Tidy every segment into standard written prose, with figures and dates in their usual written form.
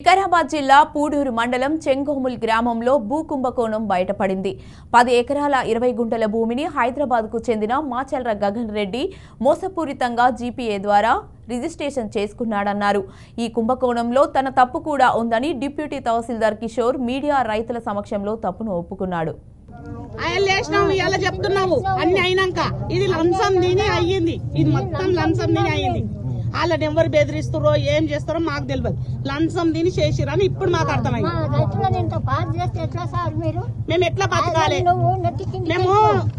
వికారాబాద్ జిల్లా పూడూరు మండలం చెంగోముల్ గ్రామంలో భూ కుంభకోణం బయటపడింది. 10 ఎకరాల 20 గుంటల భూమిని హైదరాబాద్కు చెందిన మాచల్ర గగన్ రెడ్డి మోసపూరితంగా జీపీఏ ద్వారా రిజిస్ట్రేషన్ చేసుకున్నాడన్నారు. ఈ కుంభకోణంలో తన తప్పు కూడా ఉందని డిప్యూటీ తహసీల్దార్ కిషోర్ మీడియా రైతుల సమక్షంలో తప్పును ఒప్పుకున్నాడు. వాళ్ళని ఎవరు బెదిరిస్తారో ఏం చేస్తారో మాకు తెలియదు. లంచం తిని చేసిరని ఇప్పుడు మాకు అర్థమైంది. మేము ఎట్లా బతకాలి?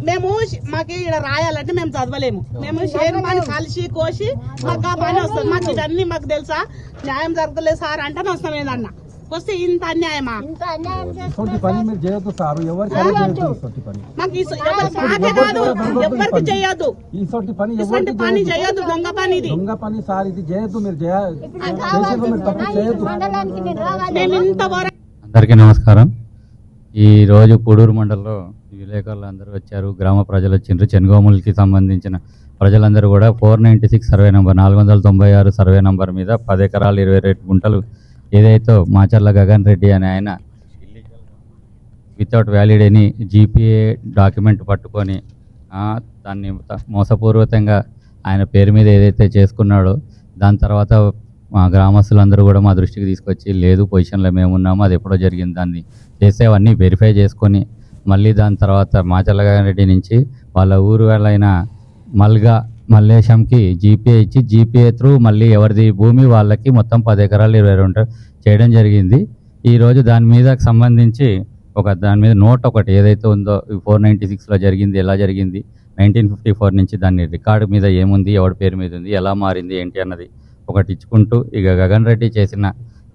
మేము మాకు ఇక్కడ రాయాలంటే మేము చదవలేము. మేము షేర్ పని కలిసి కోసి మాకు ఆ పని వస్తుంది. మాకు ఇదన్నీ మాకు తెలుసా? న్యాయం జరగలేదు సార్ అంటే వస్తాం. ఏదన్నా వస్తే ఇంత అన్యాయమా? ఎవరికి చేయొద్దు, ఇటువంటి పని చేయొద్దు. దొంగ పని ఇది. అందరికీ నమస్కారం. ఈ రోజు పూడూరు మండలంలో విలేకరులు అందరూ వచ్చారు, గ్రామ ప్రజలు వచ్చిండ్రు. చెంగోముల్కి సంబంధించిన ప్రజలందరూ కూడా 496 సర్వే నంబర్ 496 సర్వే నంబర్ మీద 10 ఎకరాలు 22 గుంటలు ఏదైతే మాచర్ల గగన్ రెడ్డి అనే ఆయన without valid any GPA document పట్టుకొని దాన్ని మోసపూర్వకంగా ఆయన పేరు మీద ఏదైతే చేసుకున్నాడో, దాని తర్వాత మా గ్రామస్తులందరూ కూడా మా దృష్టికి తీసుకొచ్చి లేదు పొజిషన్లో మేము ఉన్నాము, అది ఎప్పుడో జరిగింది, దాన్ని చేస్తే అవన్నీ వెరిఫై చేసుకొని మళ్ళీ దాని తర్వాత మాచర్ల గగన్ రెడ్డి నుంచి వాళ్ళ ఊరు వాళ్ళైన మల్లేశంకి జీపీఏ ఇచ్చి జీపీఏ త్రూ మళ్ళీ ఎవరిది భూమి వాళ్ళకి మొత్తం 10 ఎకరాలు 22 చేయడం జరిగింది. ఈరోజు దాని మీద సంబంధించి దాని మీద నోట్ ఒకటి ఏదైతే ఉందో 496లో జరిగింది, ఎలా జరిగింది, 1954 నుంచి దాన్ని రికార్డు మీద ఏముంది, ఎవరి పేరు మీద ఉంది, ఎలా మారింది ఏంటి అన్నది ఒకటి ఇచ్చుకుంటూ ఇక గగన్ రెడ్డి చేసిన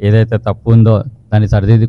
ఏదైతే తప్పు ఉందో దాన్ని సరిదిద్దు